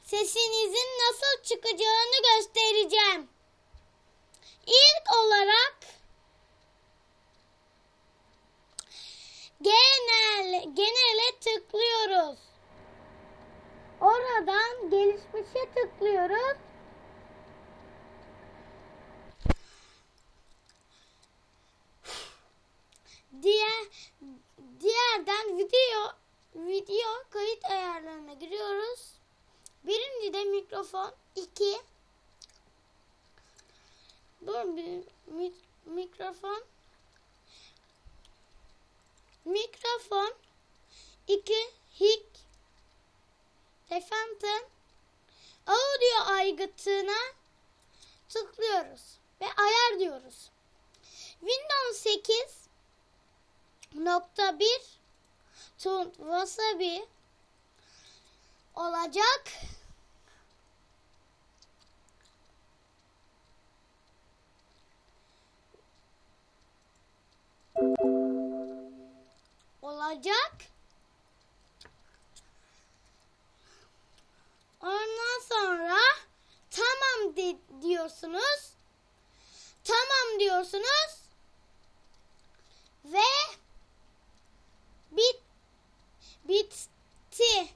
sesinizin nasıl çıkacağını göstereceğim. İlk olarak genele tıklıyoruz. Oradan gelişmişe tıklıyoruz. Diğerden video kayıt ayarlarına giriyoruz. Birincide mikrofon, mikrofon 2 hic Efendim audio aygıtına tıklıyoruz ve ayar diyoruz. Windows 8.1 Wasabi olacak. Ondan sonra tamam diyorsunuz. Tamam diyorsunuz. Ve bitti.